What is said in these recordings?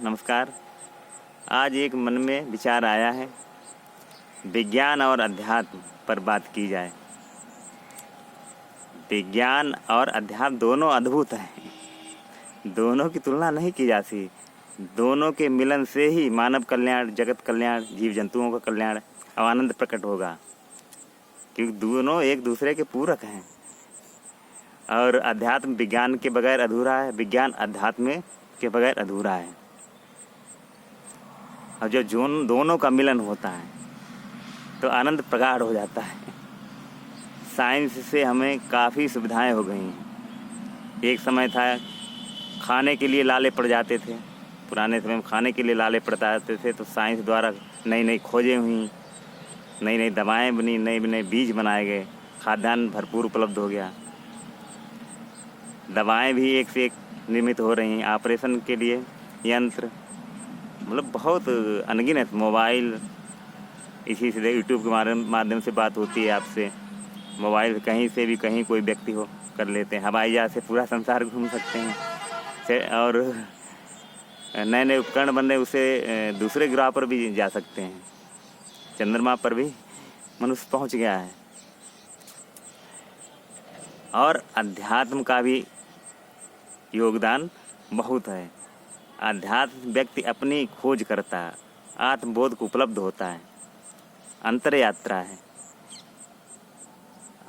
नमस्कार। आज एक मन में विचार आया है, विज्ञान और अध्यात्म पर बात की जाए। विज्ञान और अध्यात्म दोनों अद्भुत हैं, दोनों की तुलना नहीं की जा सकती। दोनों के मिलन से ही मानव कल्याण, जगत कल्याण, जीव जंतुओं का कल्याण और आनंद प्रकट होगा, क्योंकि दोनों एक दूसरे के पूरक हैं। और अध्यात्म विज्ञान के बगैर अधूरा है, विज्ञान अध्यात्म के बगैर अधूरा है। और जो दोनों का मिलन होता है तो आनंद प्रगाढ़ हो जाता है। साइंस से हमें काफ़ी सुविधाएं हो गई हैं। एक समय था खाने के लिए लाले पड़ जाते थे, पुराने समय में खाने के लिए लाले पड़ जाते थे, तो साइंस द्वारा नई नई खोजें हुई, नई नई दवाएं बनी, नए नए बीज बनाए गए, खाद्यान्न भरपूर उपलब्ध हो गया। दवाएं भी एक से एक निर्मित हो रही हैं। ऑपरेशन के लिए यंत्र, मतलब बहुत अनगिनत। मोबाइल, इसी से यूट्यूब के माध्यम से बात होती है आपसे। मोबाइल कहीं से भी कहीं कोई व्यक्ति हो कर लेते हैं। हवाई जहाज़ से पूरा संसार घूम सकते हैं। और नए नए उपकरण बन रहे, उससे दूसरे ग्रह पर भी जा सकते हैं। चंद्रमा पर भी मनुष्य पहुंच गया है। और अध्यात्म का भी योगदान बहुत है। अध्यात्म व्यक्ति अपनी खोज करता है, आत्मबोध को उपलब्ध होता है, अंतर यात्रा है।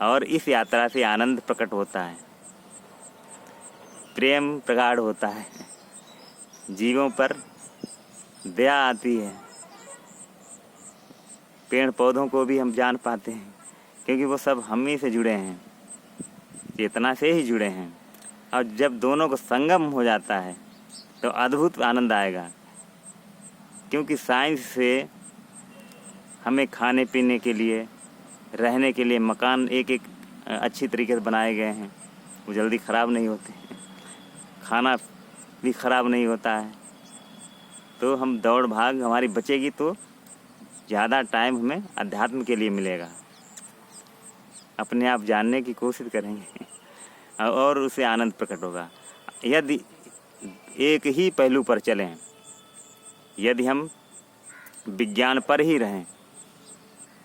और इस यात्रा से आनंद प्रकट होता है, प्रेम प्रगाढ़ होता है, जीवों पर दया आती है। पेड़ पौधों को भी हम जान पाते हैं, क्योंकि वो सब हम ही से जुड़े हैं, चेतना से ही जुड़े हैं। और जब दोनों को संगम हो जाता है तो अद्भुत आनंद आएगा। क्योंकि साइंस से हमें खाने पीने के लिए, रहने के लिए मकान एक एक अच्छी तरीके से बनाए गए हैं। वो जल्दी ख़राब नहीं होते हैं, खाना भी ख़राब नहीं होता है। तो हम दौड़ भाग हमारी बचेगी तो ज़्यादा टाइम हमें अध्यात्म के लिए मिलेगा। अपने आप जानने की कोशिश करेंगे और उसे आनंद प्रकट होगा। यदि एक ही पहलू पर चलें, यदि हम विज्ञान पर ही रहें,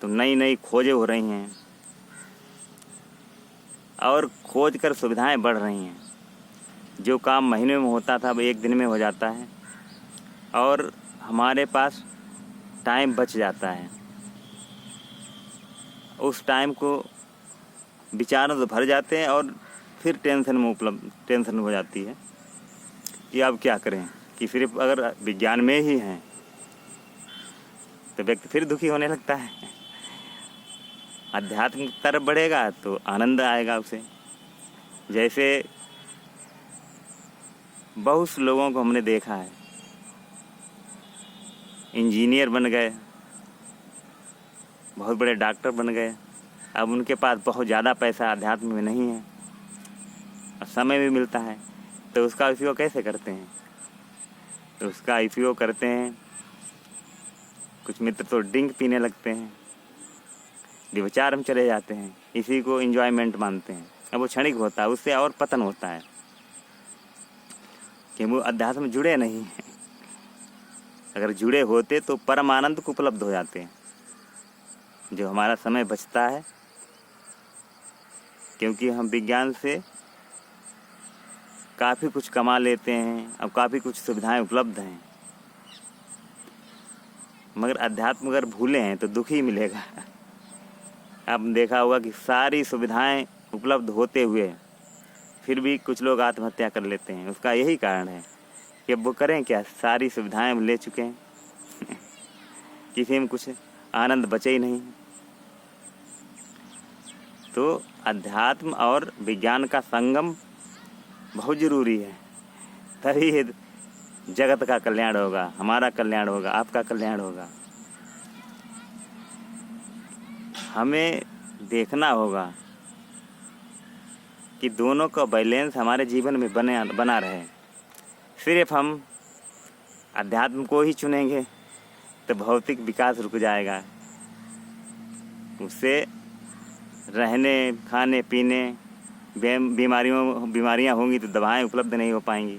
तो नई नई खोजें हो रही हैं और खोज कर सुविधाएं बढ़ रही हैं। जो काम महीने में होता था वो एक दिन में हो जाता है और हमारे पास टाइम बच जाता है। उस टाइम को विचारों से भर जाते हैं और फिर टेंशन हो जाती है कि अब क्या करें। कि सिर्फ अगर विज्ञान में ही हैं तो व्यक्ति फिर दुखी होने लगता है। आध्यात्मिक तरफ बढ़ेगा तो आनंद आएगा उसे। जैसे बहुत से लोगों को हमने देखा है, इंजीनियर बन गए, बहुत बड़े डॉक्टर बन गए। अब उनके पास बहुत ज़्यादा पैसा अध्यात्म में नहीं है और समय भी मिलता है, तो उसका उपयोग कैसे करते हैं? तो उसका उपयोग करते हैं, कुछ मित्र तो ड्रिंक पीने लगते हैं, व्यभिचार में चले जाते हैं, इसी को एंजॉयमेंट मानते हैं। अब वो क्षणिक होता है, उससे और पतन होता है कि वो अध्यात्म में जुड़े नहीं हैं। अगर जुड़े होते तो परम आनंद को उपलब्ध हो जाते हैं। जो हमारा समय बचता है, क्योंकि हम विज्ञान से काफ़ी कुछ कमा लेते हैं, अब काफ़ी कुछ सुविधाएं उपलब्ध हैं, मगर अध्यात्म अगर भूले हैं तो दुख ही मिलेगा। आपने देखा होगा कि सारी सुविधाएं उपलब्ध होते हुए फिर भी कुछ लोग आत्महत्या कर लेते हैं। उसका यही कारण है कि अब वो करें क्या, सारी सुविधाएं हम ले चुके हैं किसी में कुछ आनंद बचे ही नहीं। तो अध्यात्म और विज्ञान का संगम बहुत ज़रूरी है, तभी जगत का कल्याण होगा, हमारा कल्याण होगा, आपका कल्याण होगा। हमें देखना होगा कि दोनों का बैलेंस हमारे जीवन में बना रहे। सिर्फ हम अध्यात्म को ही चुनेंगे तो भौतिक विकास रुक जाएगा। उससे रहने, खाने पीने, बीमारियां होंगी तो दवाएं उपलब्ध नहीं हो पाएंगी।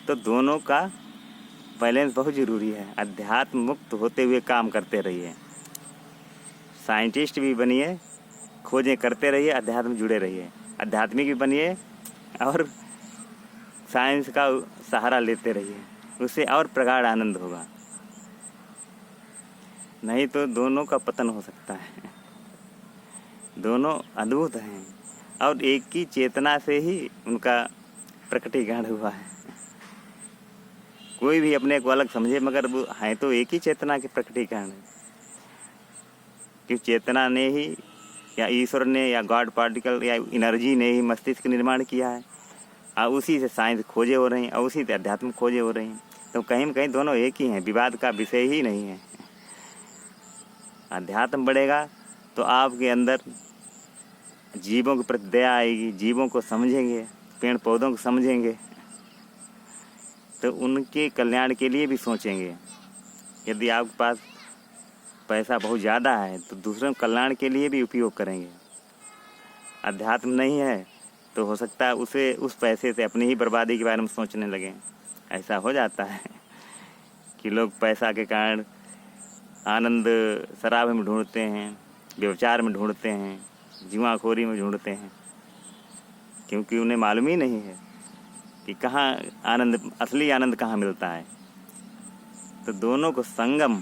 तो दोनों का बैलेंस बहुत ज़रूरी है। अध्यात्म मुक्त होते हुए काम करते रहिए, साइंटिस्ट भी बनिए, खोजें करते रहिए, अध्यात्म जुड़े रहिए, आध्यात्मिक भी बनिए और साइंस का सहारा लेते रहिए, उससे और प्रगाढ़ आनंद होगा। नहीं तो दोनों का पतन हो सकता है। दोनों अद्भुत हैं और एक ही चेतना से ही उनका प्रकटीकरण हुआ है। कोई भी अपने को अलग समझे मगर वो हैं तो एक ही चेतना के प्रकटीकरण है। कि चेतना ने ही या ईश्वर ने या गॉड पार्टिकल या एनर्जी ने ही मस्तिष्क का निर्माण किया है और उसी से साइंस खोजे हो रही हैं और उसी से अध्यात्म खोजे हो रही हैं। तो कहीं न कहीं दोनों एक ही हैं, विवाद का विषय ही नहीं है। अध्यात्म बढ़ेगा तो आपके अंदर जीवों के प्रति दया आएगी, जीवों को समझेंगे, पेड़ पौधों को समझेंगे तो उनके कल्याण के लिए भी सोचेंगे। यदि आपके पास पैसा बहुत ज़्यादा है तो दूसरों के कल्याण के लिए भी उपयोग करेंगे। अध्यात्म नहीं है तो हो सकता है उसे उस पैसे से अपनी ही बर्बादी के बारे में सोचने लगें। ऐसा हो जाता है कि लोग पैसा के कारण आनंद शराब में ढूंढते हैं, व्यभिचार में ढूंढते हैं, जुआखोरी में ढूंढते हैं, क्योंकि उन्हें मालूम ही नहीं है कि कहाँ आनंद, असली आनंद कहाँ मिलता है। तो दोनों को संगम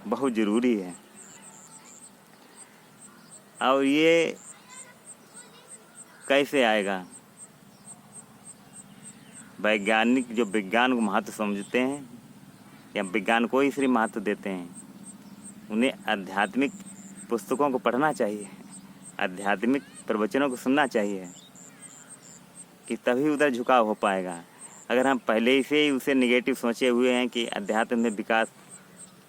बहुत ज़रूरी है। और ये कैसे आएगा? वैज्ञानिक जो विज्ञान को महत्व समझते हैं या विज्ञान को ही सिर्फ महत्व देते हैं, उन्हें आध्यात्मिक पुस्तकों को पढ़ना चाहिए, आध्यात्मिक प्रवचनों को सुनना चाहिए कि तभी उधर झुकाव हो पाएगा। अगर हम पहले से ही उसे निगेटिव सोचे हुए हैं कि अध्यात्म में विकास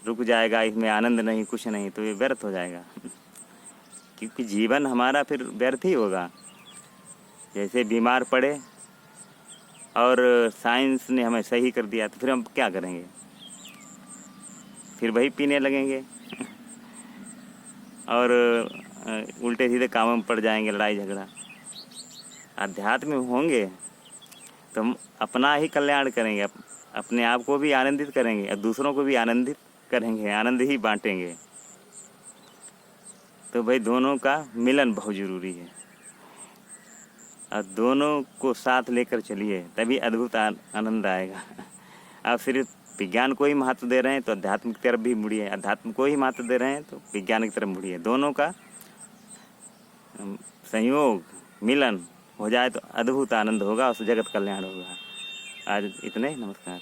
रुक जाएगा, इसमें आनंद नहीं, कुछ नहीं, तो ये व्यर्थ हो जाएगा। क्योंकि जीवन हमारा फिर व्यर्थ ही होगा। जैसे बीमार पड़े और साइंस ने हमें सही कर दिया तो फिर हम क्या करेंगे? फिर वही पीने लगेंगे और उल्टे सीधे कामों में पड़ जाएंगे, लड़ाई झगड़ा। अध्यात्म में होंगे तो हम अपना ही कल्याण करेंगे, अपने आप को भी आनंदित करेंगे और दूसरों को भी आनंदित करेंगे, आनंद ही बांटेंगे। तो भाई दोनों का मिलन बहुत ज़रूरी है और दोनों को साथ लेकर चलिए, तभी अद्भुत आनंद आएगा। आप सिर्फ विज्ञान को ही महत्व दे रहे हैं तो अध्यात्म की तरफ भी मुड़िए, अध्यात्म को ही महत्व दे रहे हैं तो विज्ञान की तरफ मुड़िए। दोनों का संयोग, मिलन हो जाए तो अद्भुत आनंद होगा और जगत कल्याण होगा। आज इतने, नमस्कार।